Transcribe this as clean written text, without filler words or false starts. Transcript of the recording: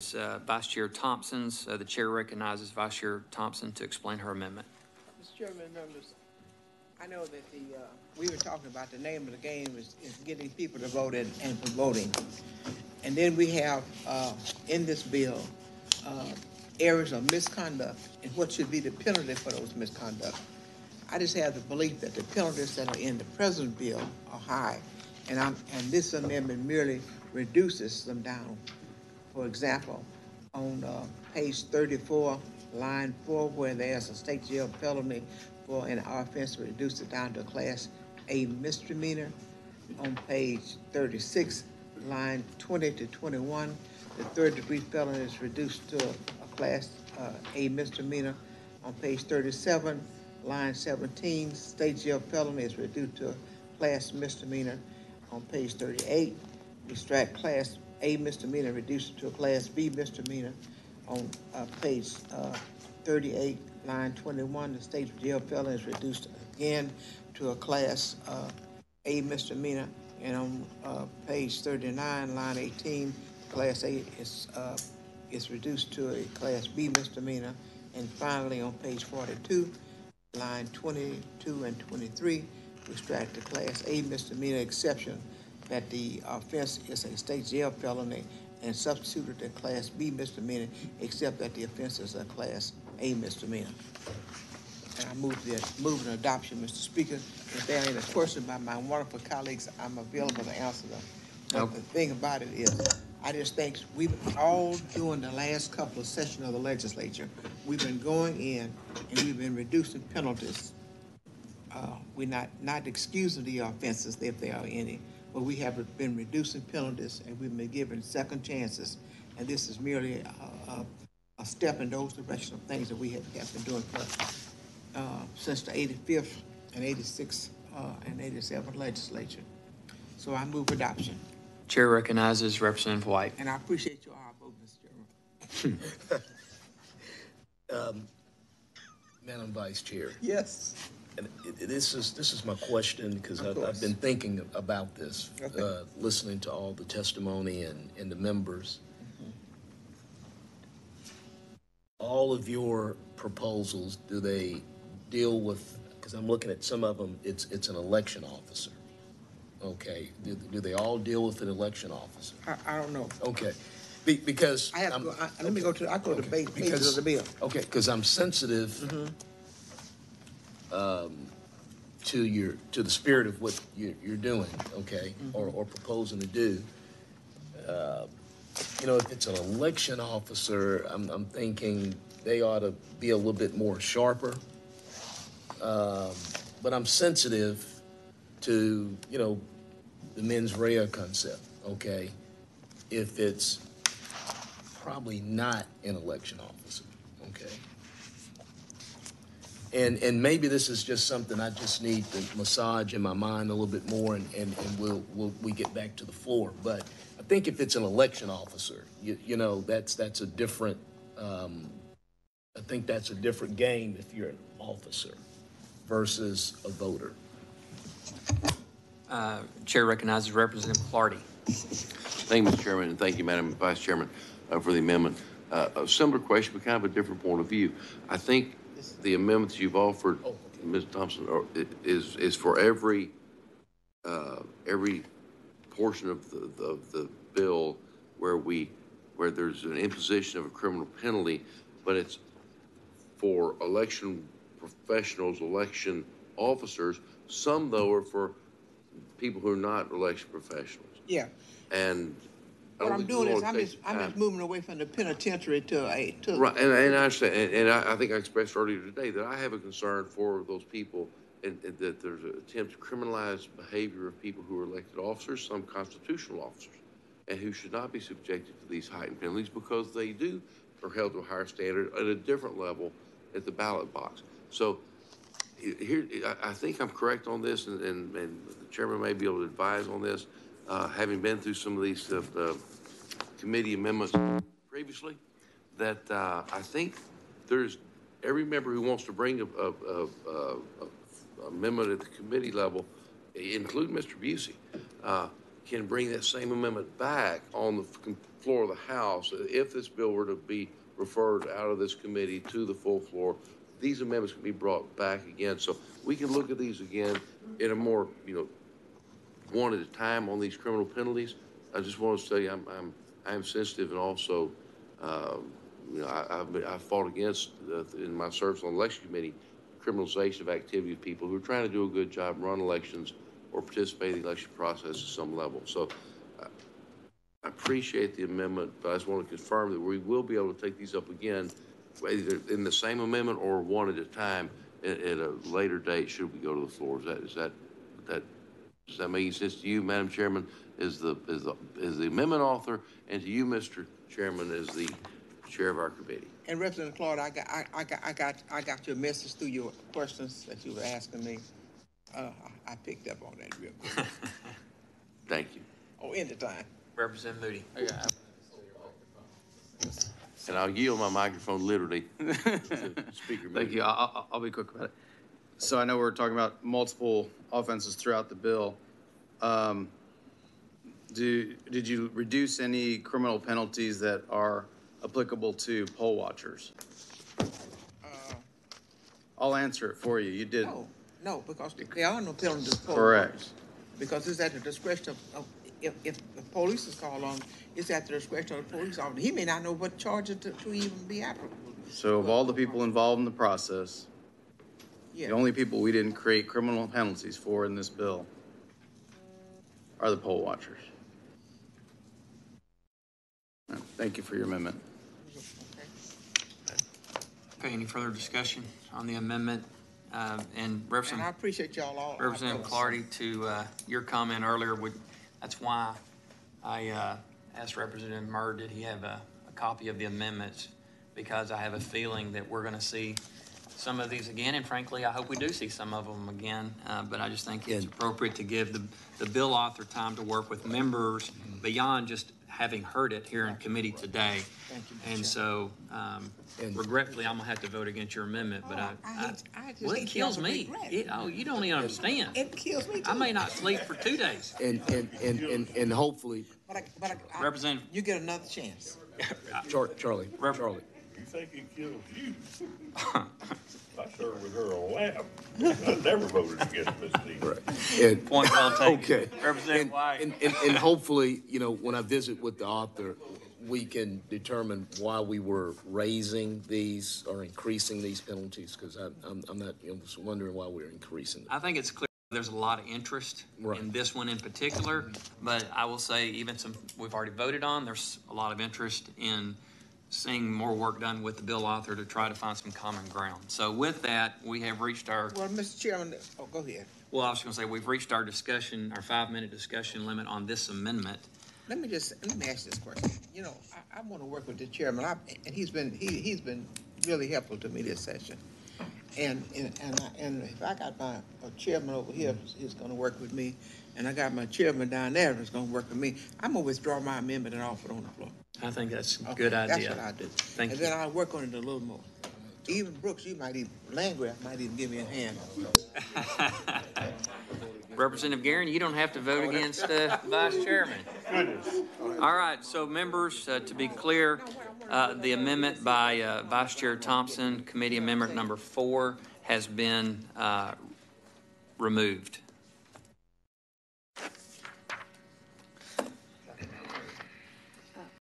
Vice Chair Thompson's. The chair recognizes Vice Chair Thompson to explain her amendment. Mr. Chairman, members, I know that we were talking about the name of the game is getting people to vote and for voting. And then we have in this bill areas of misconduct and what should be the penalty for those misconduct. I just have the belief that the penalties that are in the present bill are high, and this amendment merely reduces them down. For example, on page 34, line 4, where there's a state jail felony for an offense, reduce it down to a class A misdemeanor. On page 36, line 20 to 21, the third-degree felony is reduced to a class A misdemeanor. On page 37, line 17, state jail felony is reduced to a class misdemeanor. On page 38, we strike class A misdemeanor, reduce it to a class B misdemeanor. On page 38, line 21, the state jail felony is reduced again to a class A misdemeanor. And on page 39, line 18, class A is reduced to a class B misdemeanor. And finally, on page 42, line 22 and 23, we strike the class A misdemeanor exception that the offense is a state jail felony and substituted a class B misdemeanor, except that the offense is a class A misdemeanor. And I move an adoption, Mr. Speaker. If there are any questions by my wonderful colleagues, I'm available to answer them. But the thing about it is, I just think we've all during the last couple of sessions of the legislature, we've been going in and we've been reducing penalties. We're not excusing the offenses if there are any, but we have been reducing penalties and we've been given second chances. And this is merely a step in those directions of things that we have been doing for, since the 85th and 86th and 87th legislature. So I move adoption. Chair recognizes Representative White. And I appreciate your vote, Mr. Chairman. Madam Vice Chair. Yes. And this is my question because I've been thinking about this, okay. Listening to all the testimony and the members. Mm-hmm. All of your proposals, do they deal with, because I'm looking at some of them, it's an election officer. Okay, do they all deal with an election officer? I don't know. Okay, because I have let me go to the base pages of the bill. Okay, because I'm sensitive to the spirit of what you're doing. Okay, or proposing to do. If it's an election officer, I'm thinking they ought to be a little bit more sharper. But I'm sensitive to, the mens rea concept, okay? If it's probably not an election officer, okay? And maybe this is just something I just need to massage in my mind a little bit more and we get back to the floor. But I think if it's an election officer, that's a different, I think that's a different game if you're an officer versus a voter. Chair recognizes Representative Clardy. Thank you, Mr. Chairman, and thank you, Madam Vice Chairman, for the amendment. A similar question, but kind of a different point of view. I think the amendments you've offered, Ms. Thompson, is for every portion of the bill where there's an imposition of a criminal penalty, but it's for election professionals, election officers. Some, though, are for people who are not election professionals. Yeah. And what I'm doing is I'm just moving away from the penitentiary to right. And I understand. And I think I expressed earlier today that I have a concern for those people and that there's an attempt to criminalize behavior of people who are elected officers, some constitutional officers, and who should not be subjected to these heightened penalties because they are held to a higher standard at a different level at the ballot box. So here, I think I'm correct on this, and the chairman may be able to advise on this, having been through some of these committee amendments previously, that I think there's every member who wants to bring a amendment at the committee level, including Mr. Busey, can bring that same amendment back on the floor of the House. If this bill were to be referred out of this committee to the full floor, these amendments can be brought back again. So we can look at these again in a more, one at a time on these criminal penalties. I just want to say I'm sensitive, and also, I've fought against in my service on the election committee criminalization of activity of people who are trying to do a good job, run elections, or participate in the election process at some level. So I appreciate the amendment, but I just want to confirm that we will be able to take these up again, either in the same amendment or one at a time at a later date should we go to the floor. Does that make sense to you, Madam Chairman, as the amendment author, and to you, Mr. Chairman, as the chair of our committee? And Representative Claude, I got your message through your questions that you were asking me. I picked up on that real quick. Thank you. Oh, anytime. Representative Moody. And I'll yield my microphone literally to Speaker Moody. Thank you. I'll be quick about it. So I know we're talking about multiple offenses throughout the bill. Did you reduce any criminal penalties that are applicable to poll watchers? I'll answer it for you. You did. No, because there are no penalties. Correct. Because it's at the discretion of if the police is called on, it's at the discretion of the police officer. He may not know what charges to even be applicable. So of all the people involved in the process, yeah, the only people we didn't create criminal penalties for in this bill are the poll watchers. Thank you for your amendment. Okay, any further discussion on the amendment? And And I Representative appreciate y'all all. Clardy, to your comment earlier, that's why I asked Representative Murr, did he have a copy of the amendments? Because I have a feeling that we're going to see some of these again, and frankly, I hope we do see some of them again. But I just think it's appropriate to give the bill author time to work with members beyond just having heard it here in committee today. Thank you, and so, regretfully, I'm gonna have to vote against your amendment. But well, it kills me. You don't even understand. It kills me too. I may not sleep for 2 days. And hopefully, But Representative, you get another chance. Charlie. You think it kills you? I served with her on lab. I never voted against Miss Dean. Right. point well taken. Okay. Representative White. And hopefully, when I visit with the author, we can determine why we were raising these or increasing these penalties, because I'm not, just wondering why we're increasing them. I think it's clear there's a lot of interest in this one in particular, but I will say even we've already voted on, there's a lot of interest in seeing more work done with the bill author to try to find some common ground. So with that, we have reached our... Well, Mr. Chairman, go ahead. Well, I was going to say, we've reached our 5-minute discussion limit on this amendment. Let me ask this question. I want to work with the chairman, and he's been really helpful to me this session. And if I got my chairman over here who's going to work with me, and I got my chairman down there who's going to work with me, I'm going to withdraw my amendment and offer it on the floor. I think that's a good idea. That's what I do. Thank you. And then I'll work on it a little more. Even Brooks, Landgraf might even give me a hand. Representative Guerin, you don't have to vote against Vice Chairman. All right, so members, to be clear, the amendment by Vice Chair Thompson, Committee Amendment number 4, has been removed.